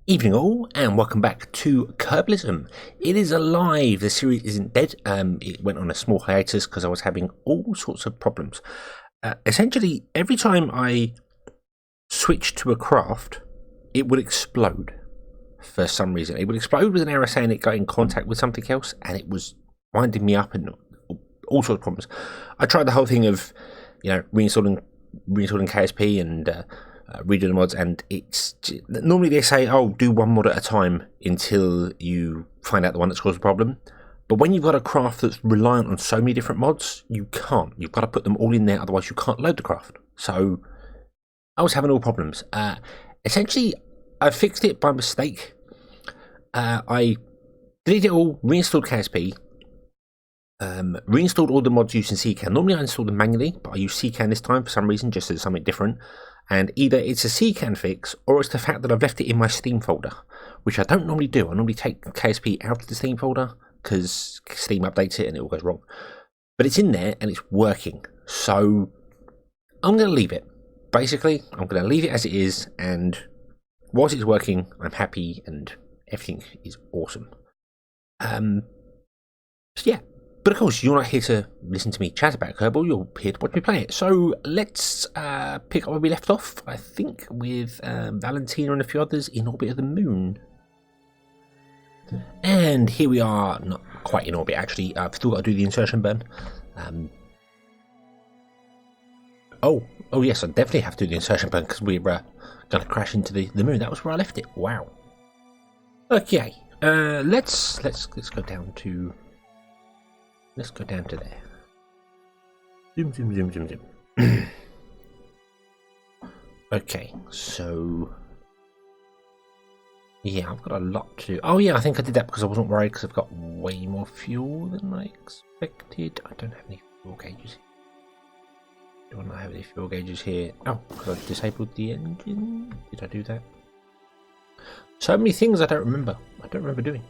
Evening all, and welcome back to Kerbalism. It is alive. The series isn't dead. It went on a small hiatus because I was having all sorts of problems. Essentially, every time I switched to a craft, it would explode for some reason. It would explode with an error saying it got in contact with something else, and it was winding me up and all sorts of problems. I tried the whole thing of, reinstalling KSP and redo the mods, and it's normally they say, oh, do one mod at a time until you find out the one that's caused the problem. But when you've got a craft that's reliant on so many different mods, you can't. You've got to put them all in there, otherwise you can't load the craft. So I was having all problems. Essentially, I fixed it by mistake. I deleted it all, reinstalled KSP, reinstalled all the mods using CCAN. Normally I install them manually, but I use CCAN this time for some reason, just as something different. And either it's a CCAN fix, or it's the fact that I've left it in my Steam folder, which I don't normally do. I normally take KSP out of the Steam folder, because Steam updates it and it all goes wrong. But it's in there, and it's working. So, I'm going to leave it. Basically, I'm going to leave it as it is, and whilst it's working, I'm happy, and everything is awesome. So yeah. But of course, you're not here to listen to me chat about Kerbal, you're here to watch me play it. So let's pick up where we left off, I think, with Valentina and a few others in orbit of the moon. And here we are, not quite in orbit actually, I've still got to do the insertion burn. Oh yes, I definitely have to do the insertion burn because we're going to crash into the moon. That was where I left it, wow. Okay, let's go down to... Let's go down to there. Zoom. Okay, so... Yeah, I've got a lot to... Oh yeah, I think I did that because I wasn't worried because I've got way more fuel than I expected. I don't have any fuel gauges. Do I not have any fuel gauges here? Oh, because I disabled the engine? Did I do that? So many things I don't remember. I don't remember doing.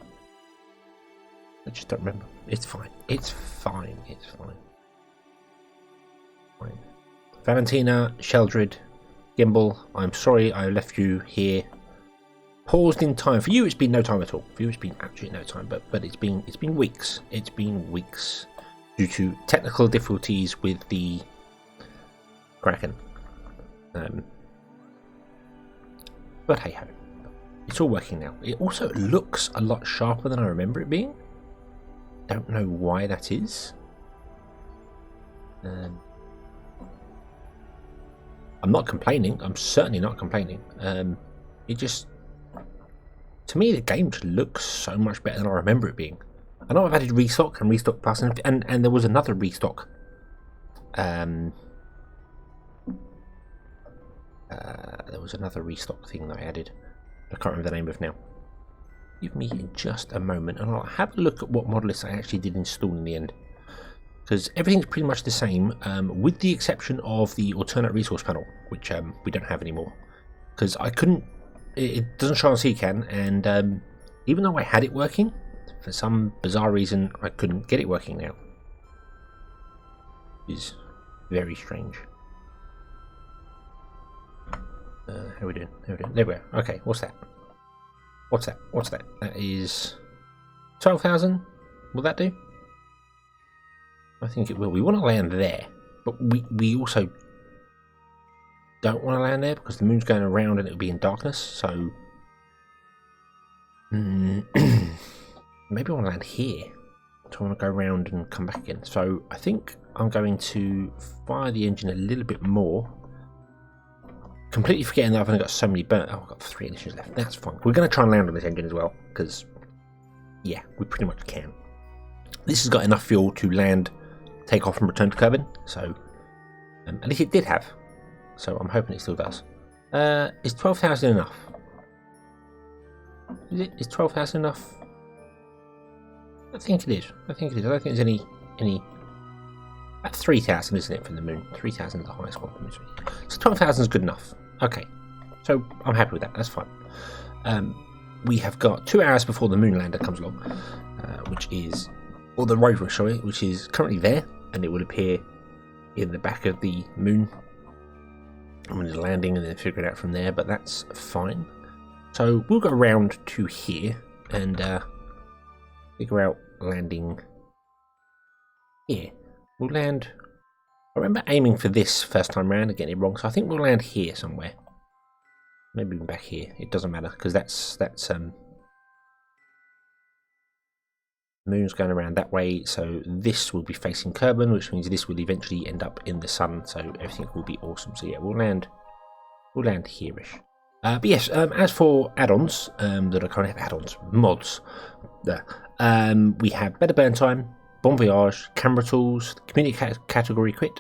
I just don't remember. It's fine. It's fine. It's fine. Fine. Valentina, Sheldred, Gimbal, I'm sorry I left you here. Paused in time. For you it's been no time at all. For you it's been absolutely no time, but it's been weeks. It's been weeks due to technical difficulties with the Kraken. But hey ho. It's all working now. It also looks a lot sharper than I remember it being. Don't know why that is. I'm not complaining. I'm certainly not complaining. It just, to me, the game just looks so much better than I remember it being. I know I've added restock and restock plus, and there was another restock. There was another restock thing that I added. I can't remember the name of now. Give me just a moment and I'll have a look at what mod list I actually did install in the end, because everything's pretty much the same, with the exception of the alternate resource panel, which we don't have anymore because I couldn't, it doesn't show on CCAN, and even though I had it working, for some bizarre reason I couldn't get it working now. It's very strange. How are we doing? There we are. Okay, what's that? What's that? That is 12,000. Will that do? I think it will. We want to land there, but we also don't want to land there because the moon's going around and it'll be in darkness. So maybe I want to land here. So I want to go around and come back again. So I think I'm going to fire the engine a little bit more. Completely forgetting that I've only got so many burnt. Oh, I've got 3 ignitions left. That's fine. We're going to try and land on this engine as well, because, yeah, we pretty much can. This has got enough fuel to land, take off, and return to Kerbin. So, at least it did have. So I'm hoping it still does. Is 12,000 enough? Is it? Is 12,000 enough? I think it is. I don't think there's any. At 3,000, isn't it, from the moon? 3,000 is the highest one from the moon. So 12,000 is good enough. Okay, so I'm happy with that. That's fine. We have got 2 hours before the moon lander comes along, which is, or the rover, sorry, which is currently there, and it will appear in the back of the moon. I'm going to landing and then figure it out from there, but that's fine. So we'll go around to here and figure out landing here. We'll land. I remember aiming for this first time round and getting it wrong, so I think we'll land here somewhere. Maybe even back here. It doesn't matter because that's moon's going around that way, so this will be facing Kerbal, which means this will eventually end up in the sun, so everything will be awesome. So yeah, we'll land here-ish. But yes, as for add-ons that I currently have, mods, we have better burn time, bon voyage, camera tools, community category quit,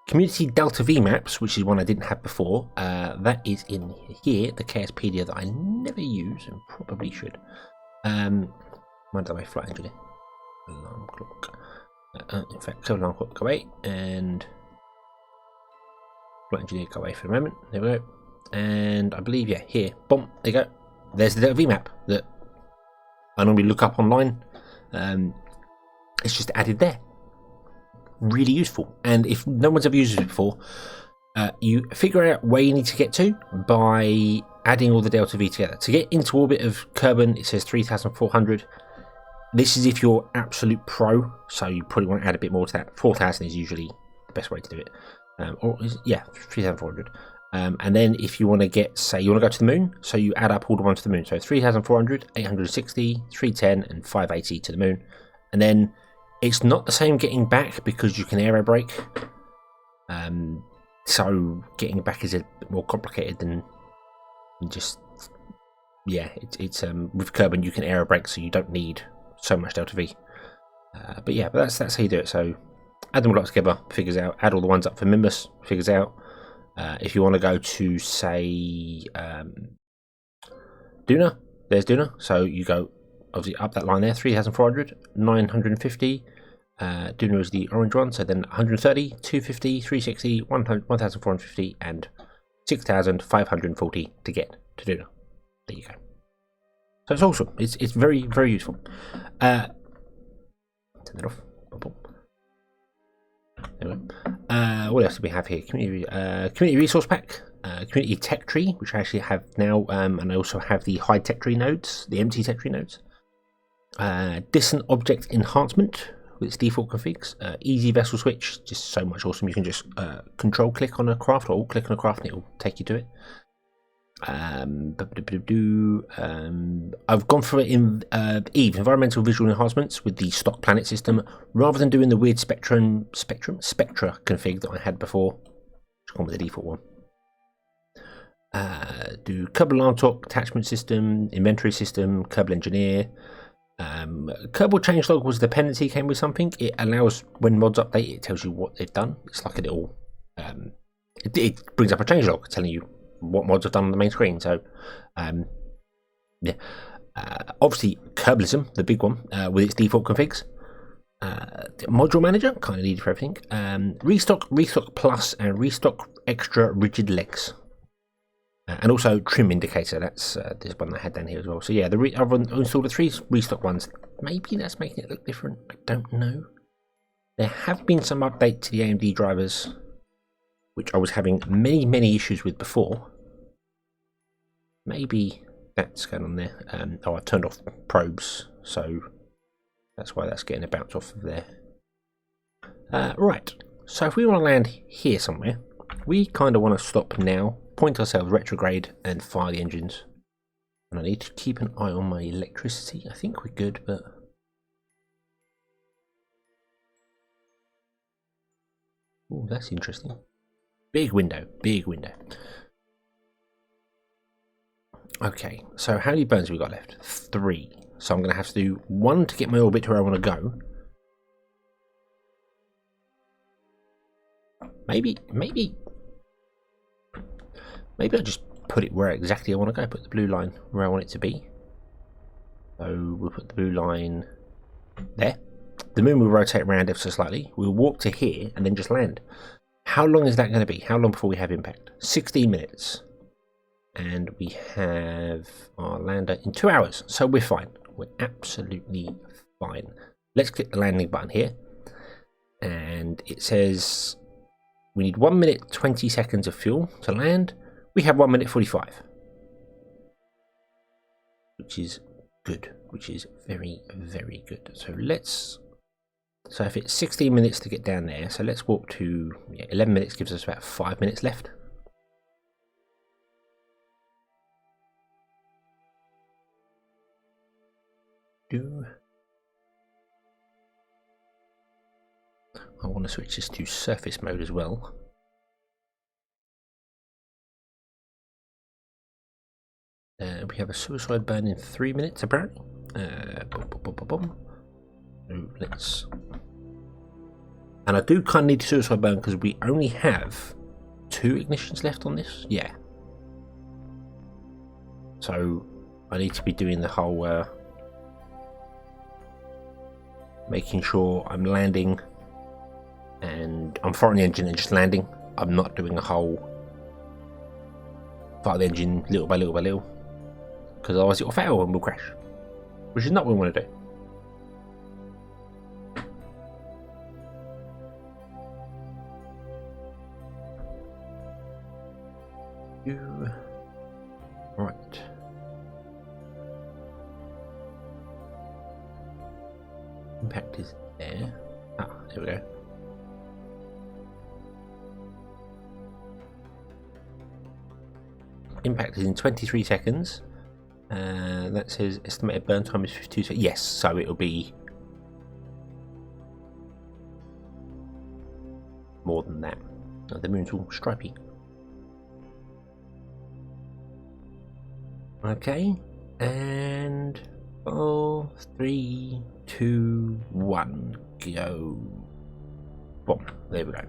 community delta V maps, which is one I didn't have before. That is in here, the KSpedia that I never use and probably should. Mind the way, flight engineer, alarm clock. In fact, alarm clock go away, and flight engineer go away for a moment. There we go. And I believe, yeah, here, boom, there you go. There's the delta V map that I normally look up online. It's just added there. Really useful. And if no one's ever used it before, you figure out where you need to get to by adding all the delta V together. To get into orbit of Kerbal, it says 3,400. This is if you're absolute pro, so you probably want to add a bit more to that. 4,000 is usually the best way to do it. 3,400. And then if you want to get, say, you want to go to the moon, so you add up all the ones to the moon. So 3,400, 860, 310, and 580 to the moon. And then it's not the same getting back because you can aero brake. So getting back is a bit more complicated than just, yeah, it's with Kerbal you can aero brake, so you don't need so much delta V. But yeah, but that's how you do it. So add them all up together, figures out. Add all the ones up for Mimbus, figures out. If you want to go to, say, Duna, there's Duna. So you go obviously up that line there, 3,400, 950. Duna is the orange one, so then 130, 250, 360, 1,450, and 6,540 to get to Duna. There you go. So it's awesome. It's very, very useful. Turn that off. There we go. What else do we have here? Community resource pack, community tech tree, which I actually have now, and I also have the high tech tree nodes, the empty tech tree nodes. Distant object enhancement with its default configs. Easy vessel switch, just so much awesome. You can just control click on a craft or click on a craft and it will take you to it. I've gone for it in Eve, environmental visual enhancements with the stock planet system, rather than doing the weird spectra config that I had before. Just gone with the default one. Do Kerbal alarm talk, attachment system, inventory system, Kerbal engineer. Kerbal changelog was dependency came with something. It allows when mods update, it tells you what they've done. It's like a little it brings up a changelog telling you what mods have done on the main screen. So yeah, obviously Kerbalism, the big one, with its default configs. Module manager, kind of needed for everything. Restock plus, and restock extra rigid legs. And also trim indicator. That's this one I had down here as well. So yeah, I've installed the 3 restock ones. Maybe that's making it look different. I don't know. There have been some updates to the AMD drivers, which I was having many issues with before. Maybe that's going on there. I turned off probes, so that's why that's getting a bounce off of there. Right. So if we want to land here somewhere, we kind of want to stop now. Point ourselves retrograde and fire the engines. And I need to keep an eye on my electricity. I think we're good, but oh, that's interesting. Big window. Okay, so how many burns have we got left? 3. So I'm going to have to do 1 to get my orbit to where I want to go. Maybe I just put it where exactly I want to go. Put the blue line where I want it to be. So we'll put the blue line there. The moon will rotate around ever so slightly. We'll walk to here and then just land. How long is that going to be? How long before we have impact? 16 minutes. And we have our lander in 2 hours. So we're fine. We're absolutely fine. Let's click the landing button here. And it says we need 1 minute 20 seconds of fuel to land. We have 1 minute 45. which is good, which is very, very good. So if it's 16 minutes to get down there, so let's walk to 11 minutes, gives us about 5 minutes left. I want to switch this to surface mode as well. We have a suicide burn in 3 minutes apparently. Let's. And I do kind of need to suicide burn because we only have 2 ignitions left on this. Yeah. So I need to be doing the whole making sure I'm landing and I'm firing the engine and just landing. I'm not doing a whole fire the engine little by little by little, because otherwise it will fail and we'll crash, which is not what we want to do. Right. Impact is there. Ah, there we go. Impact is in 23 seconds. That says estimated burn time is 52 seconds. Yes, so it'll be more than that. Oh, the moon's all stripy. Okay, and 4, 3, 2, 1, go. Boom, there we go.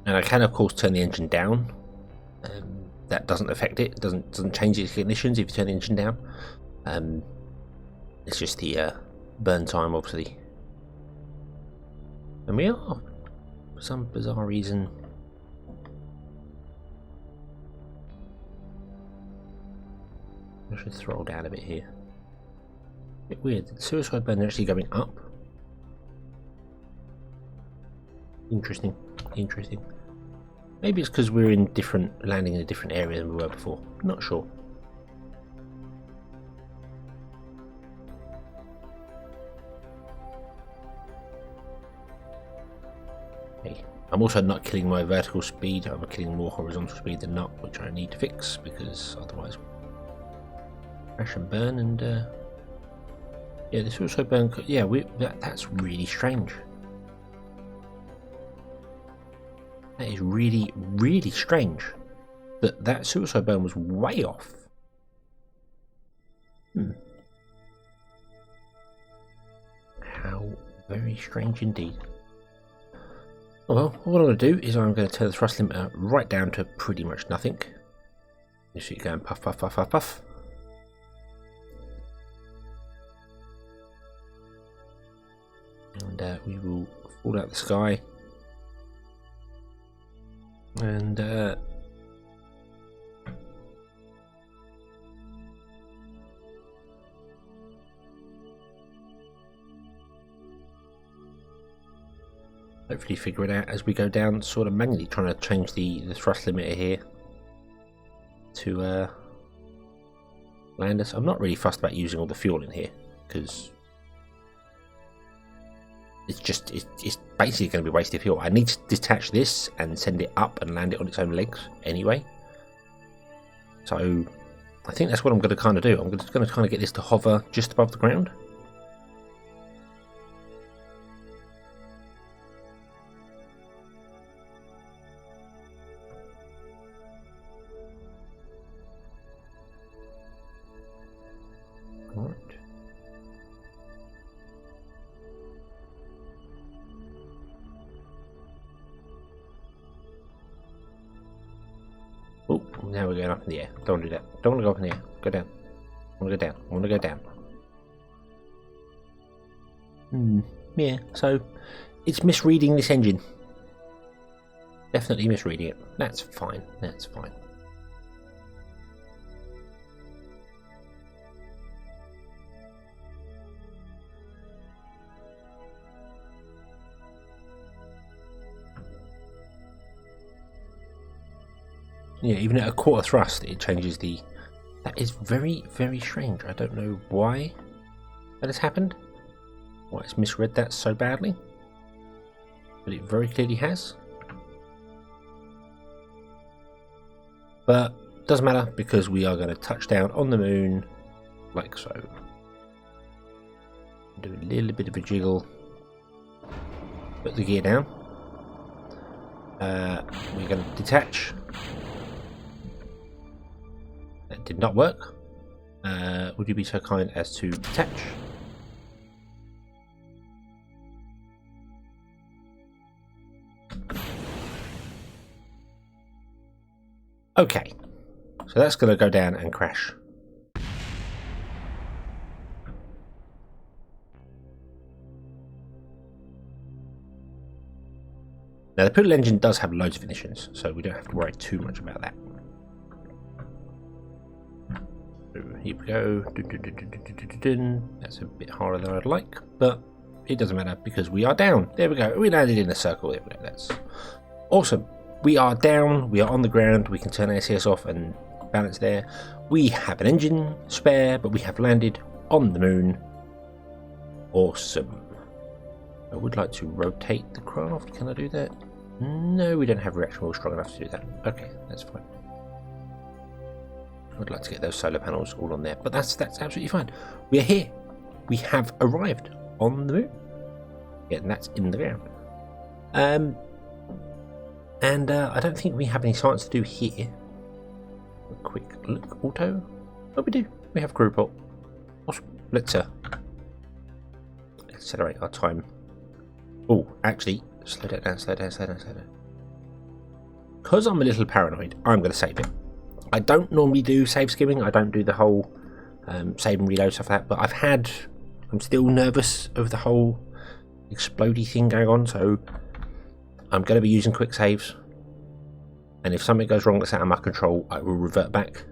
And I can of course turn the engine down. That doesn't affect it. Doesn't change its ignitions if you turn the engine down. It's just the burn time, obviously. And we are, for some bizarre reason, I should throttle down a bit here. A bit weird. The suicide burn is actually going up. Interesting. Interesting. Maybe it's because we're in landing in a different area than we were before. Not sure. Okay. I'm also not killing my vertical speed. I'm killing more horizontal speed than not, which I need to fix because otherwise crash and burn. And yeah, this also burn. Yeah, that's really strange. That is really, really strange that suicide burn was way off. How very strange indeed. Oh well, what I'm going to do is I'm going to turn the thrust limiter right down to pretty much nothing. You see it going puff, puff, puff, puff, puff. And we will fall out the sky. And hopefully figure it out as we go down, sort of manually trying to change the thrust limiter here to land us. I'm not really fussed about using all the fuel in here because it's basically going to be wasted fuel. I need to detach this and send it up and land it on its own legs anyway. So I think that's what I'm going to kind of do. I'm just going to kind of get this to hover just above the ground. Alright. Oh, now we're going up in the air. Don't do that. Don't want to go up in the air. Go down. I want to go down. I want to go down. Yeah, so it's misreading this engine. Definitely misreading it. That's fine. That's fine. Yeah, even at a quarter thrust, it changes the... That is very, very strange. I don't know why that has happened. Why it's misread that so badly. But it very clearly has. But doesn't matter because we are going to touch down on the moon like so. Do a little bit of a jiggle. Put the gear down. We're going to detach. That did not work. Would you be so kind as to detach? Okay, so that's going to go down and crash. Now the poodle engine does have loads of ignitions, so we don't have to worry too much about that. So here we go. That's a bit harder than I'd like, but it doesn't matter because we are down. There we go. We landed in a circle. There we go. That's awesome. We are down. We are on the ground. We can turn ACS off and balance there. We have an engine spare, but we have landed on the moon. Awesome. I would like to rotate the craft. Can I do that? No, we don't have reaction wheel strong enough to do that. Okay, that's fine. I would like to get those solar panels all on there, but that's absolutely fine. We are here. We have arrived on the moon. Yeah, and that's in the ground. And I don't think we have any science to do here. A quick look. Auto. Oh, we do. We have crew port. Awesome. Let's accelerate our time. Oh, actually, slow that down, slow down, slow down, slow down. Because I'm a little paranoid, I'm going to save it. I don't normally do save skimming. I don't do the whole save and reload stuff like that, but I'm still nervous of the whole explodey thing going on, so I'm going to be using quick saves. And if something goes wrong that's out of my control, I will revert back.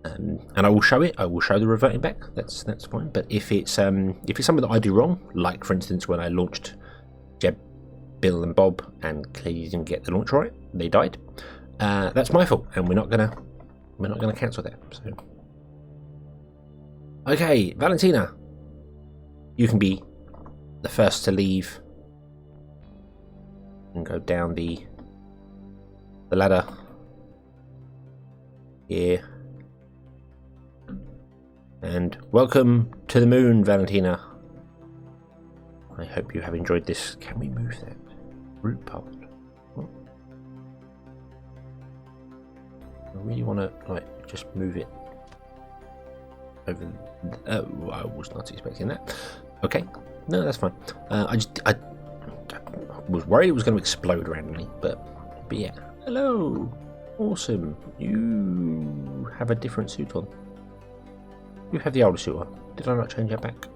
And I will show it. I will show the reverting back. That's fine. But if it's something that I do wrong, like for instance when I launched Jeb, Bill, and Bob, and clearly didn't get the launch right, they died. That's my fault, and we're not gonna cancel that. So, okay, Valentina, you can be the first to leave and go down the ladder here. And welcome to the moon, Valentina. I hope you have enjoyed this. Can we move that root part? What? I really want to just move it over. Oh, I was not expecting that. Okay, no, that's fine. I was worried it was going to explode randomly, but yeah. Hello, awesome. You have a different suit on. You have the older suit on. Did I not change that back?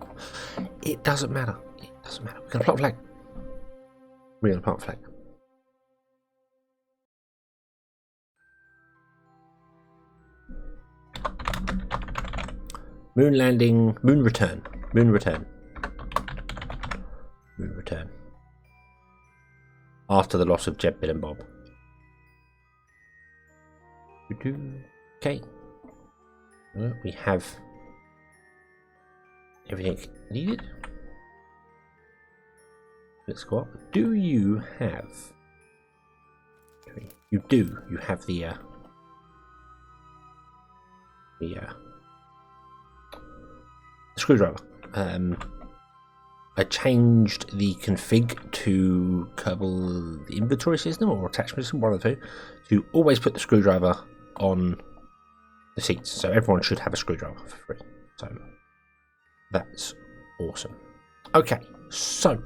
It doesn't matter. It doesn't matter. We're going to plant a flag. We're going to plant a flag. Moon landing. Moon return. Moon return. Moon return. After the loss of Jeb, Bill, and Bob. Okay. We have everything needed. Let's go up. Do you have... You do. You have the screwdriver. I changed the config to Kerbal inventory system or attachment system, one of the two, to always put the screwdriver on the seats. So everyone should have a screwdriver for free. So that's awesome. Okay, so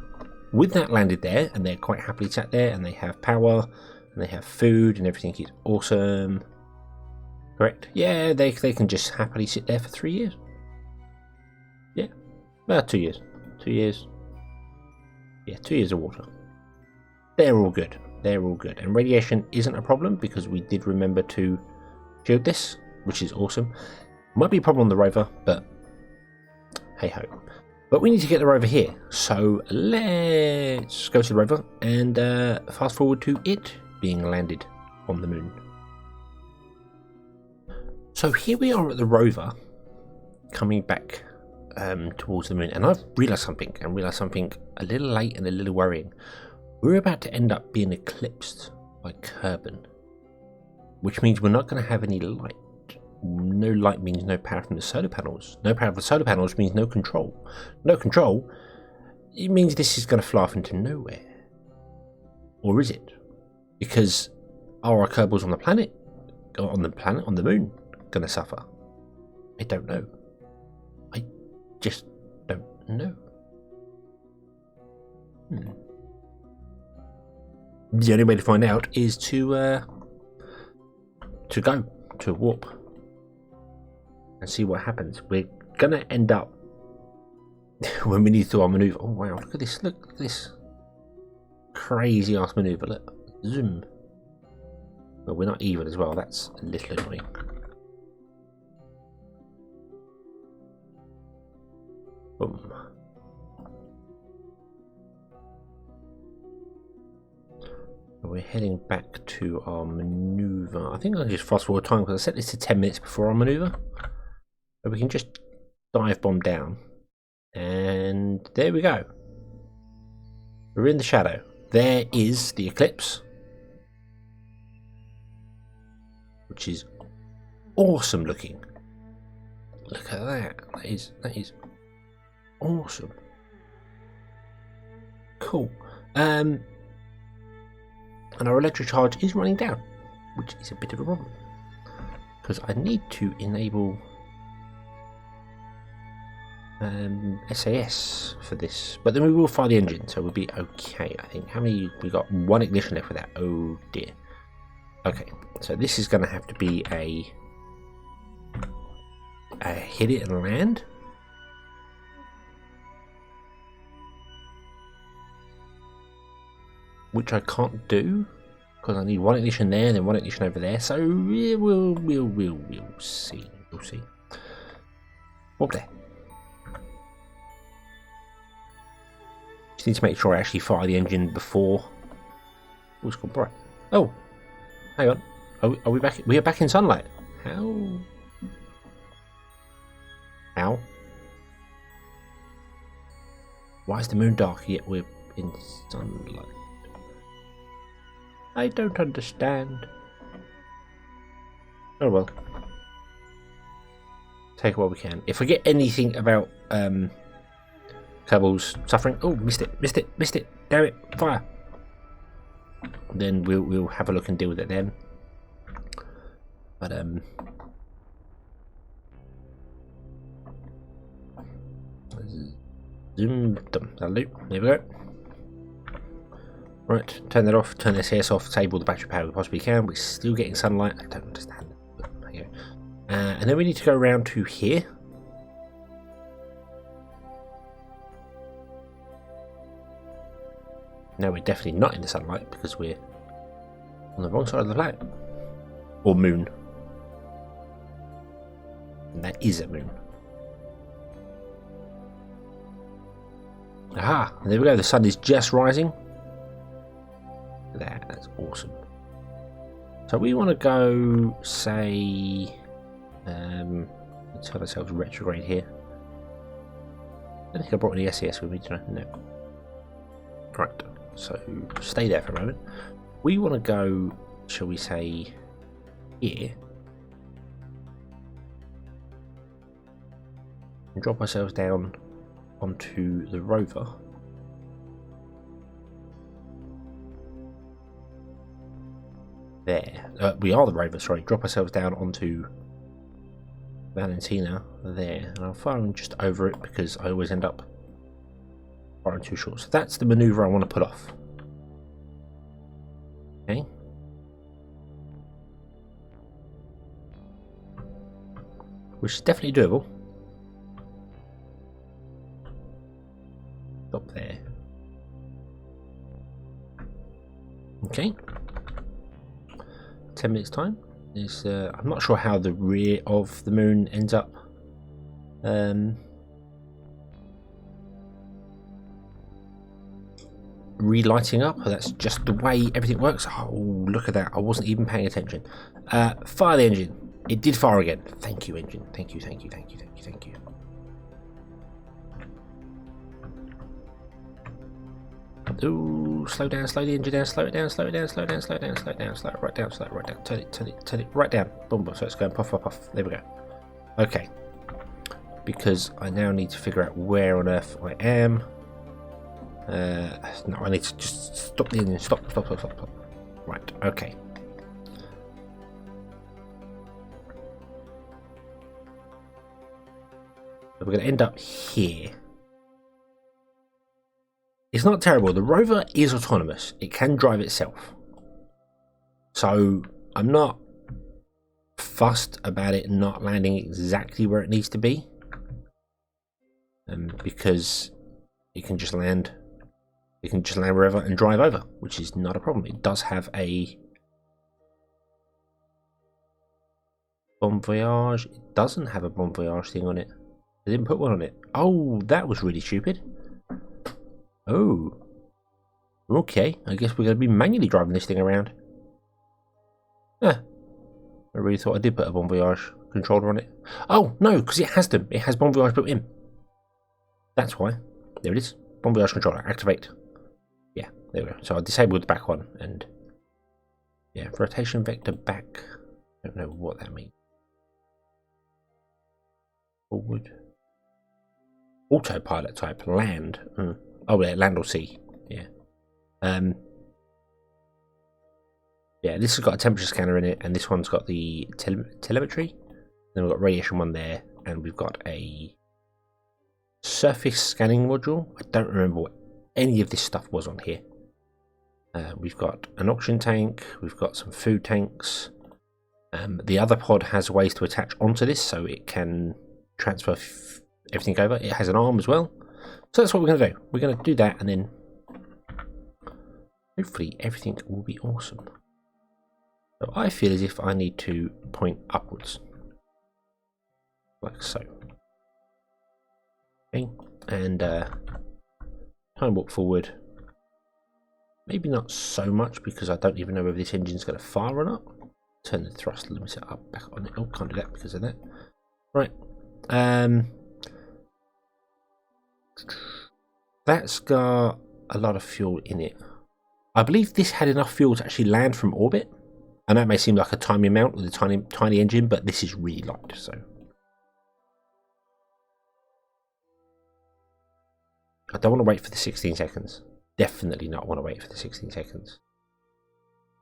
with that landed there, and they're quite happily sat there, and they have power, and they have food, and everything is awesome. Correct? Yeah, they can just happily sit there for 3 years. Yeah, well, 2 years. 2 years. Yeah, 2 years of water. They're all good. They're all good. And radiation isn't a problem because we did remember to shield this, which is awesome. Might be a problem on the rover, but hey ho. But we need to get the rover here. So let's go to the rover and fast forward to it being landed on the moon. So here we are at the rover coming back towards the moon, and I've realised something, a little late and a little worrying. We're about to end up being eclipsed by Kerbin, which means we're not going to have any light. No light means no power from the solar panels. No power from the solar panels means no control. No control, it means this is going to fly off into nowhere. Or is it? Because are our Kerbals on the planet, on the moon, going to suffer? I don't know. I just don't know. The only way to find out is to go to warp and see what happens. We're gonna end up when we need to do our maneuver. Oh wow! Look at this! Look at this crazy ass maneuver! Look, zoom. Well, we're not even as well. That's a little annoying. Boom. We're heading back to our maneuver. I think I'll just fast forward time because I set this to 10 minutes before our maneuver. But we can just dive bomb down. And there we go. We're in the shadow. There is the eclipse, which is awesome looking. Look at that. That is awesome. Cool. And our electric charge is running down, which is a bit of a problem because I need to enable SAS for this, but then we will fire the engine, so we'll be okay. I think. How many? We got one ignition left with that. Oh dear. Okay, so this is going to have to be a hit it and land. Which I can't do because I need one ignition there and then one ignition over there. So we'll see. We'll see. Up there. Just need to make sure I actually fire the engine before. Oh, it's gone bright. Oh, hang on. Are we back? We are back in sunlight. How? How? Why is the moon dark yet we're in sunlight? I don't understand. Oh well. Take what we can. If I get anything about Kerbal's suffering, oh, missed it! Damn it! Fire! Then we'll have a look and deal with it then. But zoom that loop. There we go. Right, turn that off, turn the SAS off, disable the battery power we possibly can. We're still getting sunlight. I don't understand. There you go. And then we need to go around to here. No, we're definitely not in the sunlight because we're on the wrong side of the planet. Or moon. And that is a moon. Aha! There we go, the sun is just rising. That's awesome. So we want to go, say, let's tell ourselves retrograde here. I don't think I brought any SES with me, did I? No. Right, so stay there for a moment. We want to go, shall we say, here. And drop ourselves down onto the rover. There. We are the rover, sorry. Drop ourselves down onto Valentina there. And I'll fire them just over it because I always end up firing too short. So that's the maneuver I want to put off. Okay. Which is definitely doable. Stop there. Okay. 10 minutes time is I'm not sure how the rear of the moon ends up relighting up. That's just the way everything works. Oh, look at that. I wasn't even paying attention. Fire the engine. It did fire again. Thank you, engine. Thank you, thank you, thank you, thank you, thank you. Ooh, slow down, slow the engine down, slow it down, slow it down, slow it down, slow it down, slow it down, slow it right down, slow it right down, turn it right down. Boom, boom, so it's going puff, puff, puff. There we go. Okay. Because I now need to figure out where on earth I am. No, I need to just stop the engine. Stop. Right, okay. So we're going to end up here. It's not terrible. The rover is autonomous. It can drive itself. So I'm not fussed about it not landing exactly where it needs to be. Because it can just land. It can just land wherever and drive over, which is not a problem. It does have a bon voyage. It doesn't have a bon voyage thing on it. They didn't put one on it. Oh, that was really stupid. Oh. Okay, I guess we're going to be manually driving this thing around. I really thought I did put a bon voyage controller on it. Oh, no, because it has them. It has bon voyage built in. That's why. There it is. Bon voyage controller. Activate. Yeah, there we go. So I disabled the back one. And yeah, rotation vector back. I don't know what that means. Forward. Autopilot type. Land. Oh, yeah, land or sea. Yeah. Yeah, this has got a temperature scanner in it, and this one's got the telemetry. Then we've got radiation one there, and we've got a surface scanning module. I don't remember what any of this stuff was on here. We've got an oxygen tank. We've got some food tanks. The other pod has ways to attach onto this, so it can transfer everything over. It has an arm as well. So that's what we're going to do. We're going to do that, and then hopefully everything will be awesome. So I feel as if I need to point upwards, like so. Okay, and time warp forward. Maybe not so much because I don't even know whether this engine's going to fire or not. Turn the thrust limiter up back on it. Oh, can't do that because of that. Right. That's got a lot of fuel in it. I believe this had enough fuel to actually land from orbit. And that may seem like a tiny amount with a tiny engine, but this is really light, so. I don't want to wait for the 16 seconds. Definitely not want to wait for the 16 seconds.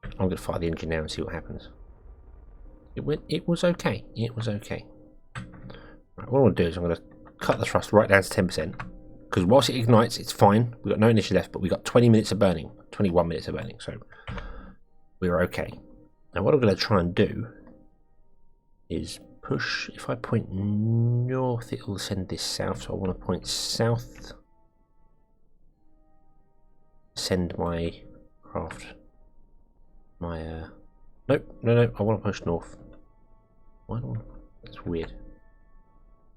I'm going to fire the engine now and see what happens. It was okay. It was okay. Right, what I want to do is I'm going to cut the thrust right down to 10%. Because whilst it ignites, it's fine. We've got no initial left, but we've got 20 minutes of burning. 21 minutes of burning, so we're okay. Now what I'm going to try and do is push. If I point north, it will send this south, so I want to point south. Send my craft. My nope, no, I want to push north. Why do I? That's weird.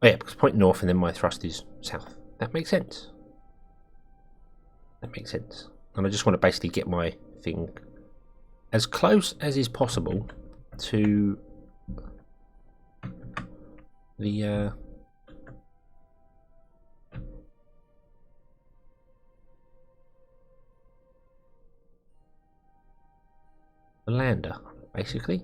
Oh yeah, because point north and then my thrust is south. That makes sense. That makes sense. And I just want to basically get my thing as close as is possible to the lander, basically.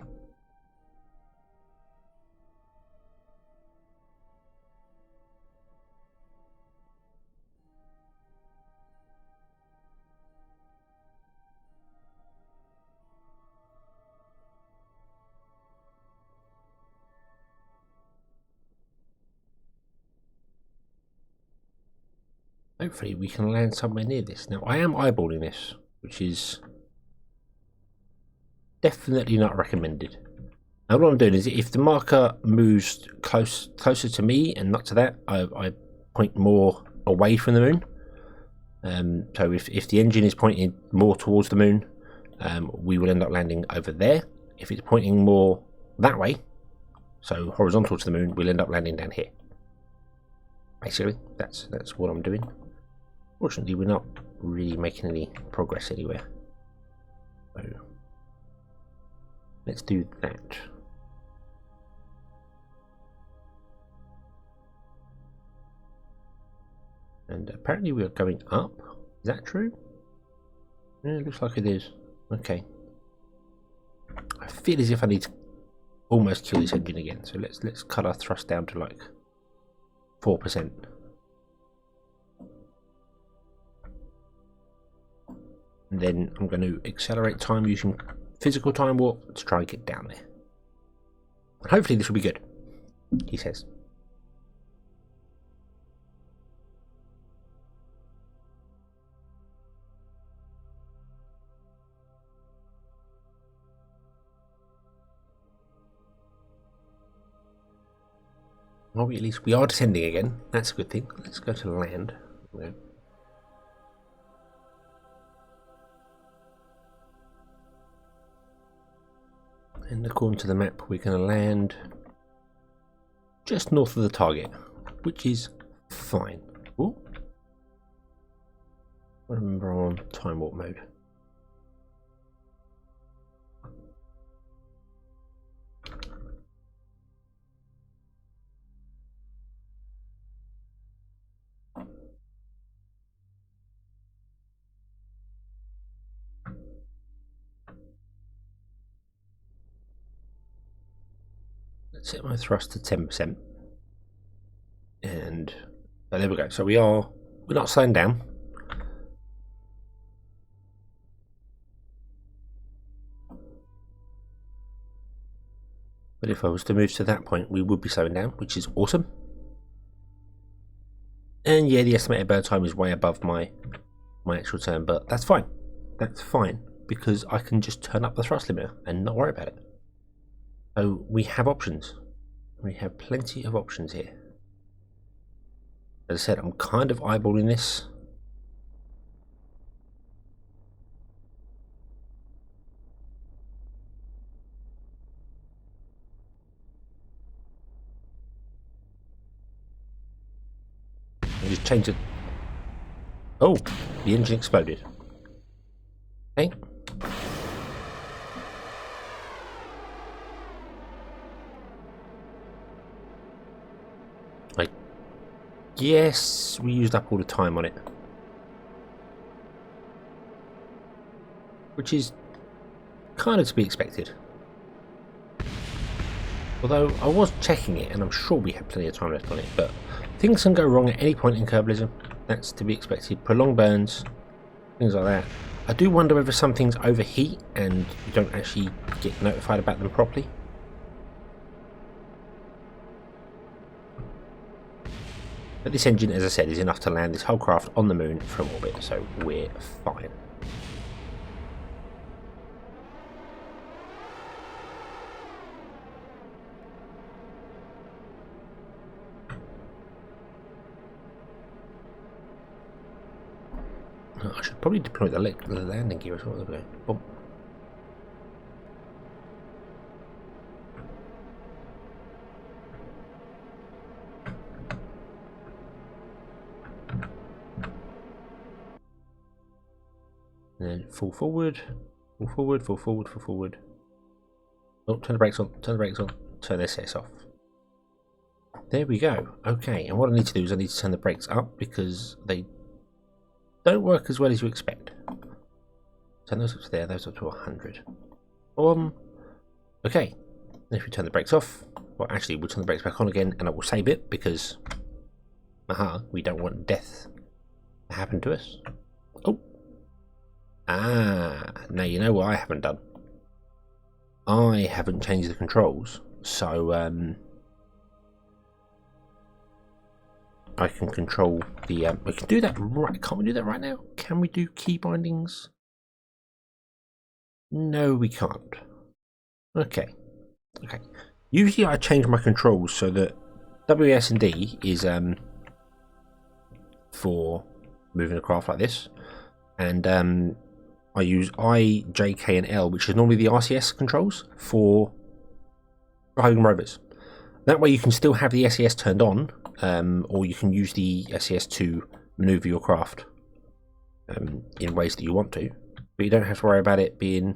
Hopefully we can land somewhere near this. Now I am eyeballing this, which is definitely not recommended. Now what I'm doing is if the marker moves closer to me and not to that, I point more away from the moon. So if the engine is pointing more towards the moon, we will end up landing over there. If it's pointing more that way, so horizontal to the moon, we'll end up landing down here. Basically, that's what I'm doing. Fortunately, we're not really making any progress anywhere. So let's do that. And apparently we are going up. Is that true? Yeah, it looks like it is. Okay. I feel as if I need to almost kill this engine again. So let's cut our thrust down to like 4%. And then I'm going to accelerate time using physical time warp to try and get down there. And hopefully this will be good, he says. Well, at least we are descending again. That's a good thing. Let's go to land. And according to the map, we're going to land just north of the target, which is fine. Ooh. I remember I'm on time warp mode. Let's set my thrust to 10%. And oh, there we go. So we're not slowing down. But if I was to move to that point, we would be slowing down, which is awesome. And yeah, the estimated burn time is way above my actual turn, but that's fine. That's fine, because I can just turn up the thrust limiter and not worry about it. So we have options. We have plenty of options here. As I said, I'm kind of eyeballing this. I just change it. Oh, the engine exploded. Okay. I guess we used up all the time on it, which is kind of to be expected. Although I was checking it, and I'm sure we have plenty of time left on it, but things can go wrong at any point in Kerbalism. That's to be expected. Prolonged burns, things like that. I do wonder whether some things overheat and you don't actually get notified about them properly. But this engine, as I said, is enough to land this whole craft on the moon from orbit, so we're fine. I should probably deploy the landing gear as well. There we go. Boom. And then fall forward, fall forward, fall forward, fall forward. Oh, turn the brakes on, turn the brakes on, turn the SS off. There we go. Okay, and what I need to do is I need to turn the brakes up because they don't work as well as you expect. Turn those up to there, those up to 100. Okay. And if we turn the brakes off, well, actually, we'll turn the brakes back on again, and it will save it because, we don't want death to happen to us. Oh. Now you know what I haven't done. I haven't changed the controls, so I can control the. We can do that right. Can't we do that right now? Can we do key bindings? No, we can't. Okay. Okay. Usually I change my controls so that WS and D is for moving a craft like this, and I use I, J, K, and L, which is normally the RCS controls for driving rovers. That way you can still have the SES turned on, or you can use the SES to maneuver your craft in ways that you want to, but you don't have to worry about it being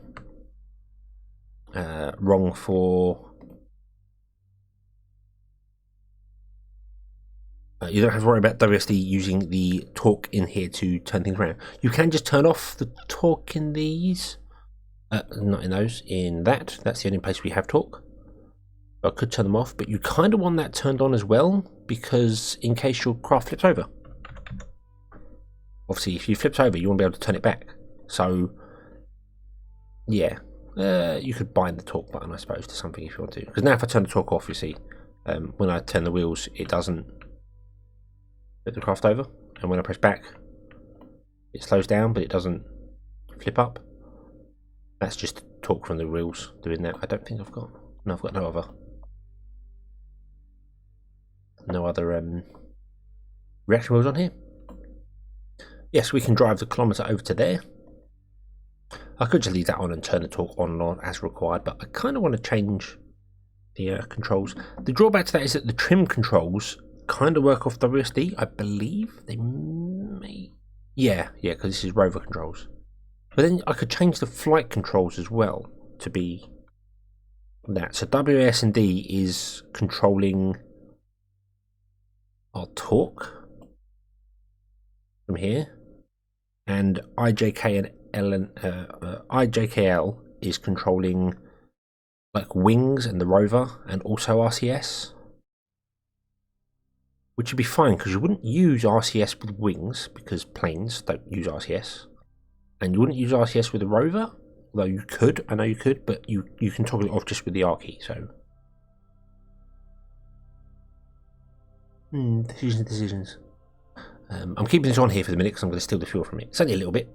wrong for You don't have to worry about WSD using the torque in here to turn things around. You can just turn off the torque in these. Not in those, in that. That's the only place we have torque. I could turn them off, but you kind of want that turned on as well, because in case your craft flips over. Obviously, if you flips over, you want to be able to turn it back. So, yeah, you could bind the torque button, I suppose, to something if you want to. Because now if I turn the torque off, you see, when I turn the wheels, it doesn't flip the craft over. And when I press back, it slows down, but it doesn't flip up. That's just torque from the wheels doing that. I don't think I've got... No, I've got no other reaction wheels on here. Yes, we can drive the kilometer over to there. I could just leave that on and turn the torque on and on as required, but I kind of want to change the controls. The drawback to that is that the trim controls kind of work off WSD, I believe. They may... Yeah, because this is rover controls. But then I could change the flight controls as well to be that. So WSD is controlling our torque from here, and IJKL is controlling like wings and the rover, and also RCS, which would be fine because you wouldn't use RCS with wings because planes don't use RCS. And you wouldn't use RCS with a rover, although you could, I know you could, but you can toggle it off just with the R key, so. Decisions. I'm keeping this on here for the minute because I'm going to steal the fuel from it. It's only a little bit,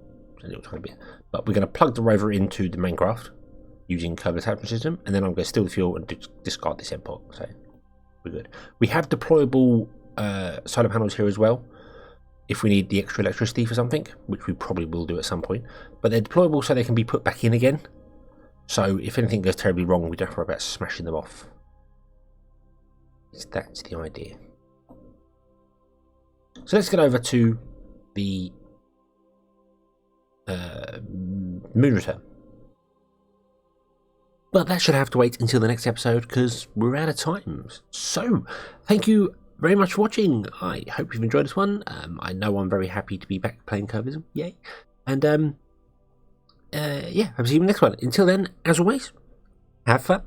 tiny bit. But we're going to plug the rover into the main craft using Kerbal Space System, and then I'm going to steal the fuel and discard this import, so we're good. We have deployable solar panels here as well, if we need the extra electricity for something, which we probably will do at some point. But they're deployable so they can be put back in again. So if anything goes terribly wrong, we don't have to worry about smashing them off. That's the idea. So let's get over to the moon return. But that should have to wait until the next episode because we're out of time. So thank you very much for watching. I hope you've enjoyed this one. I know I'm very happy to be back playing Kerbalism. Yay. And yeah, I'll see you in the next one. Until then, as always, have fun.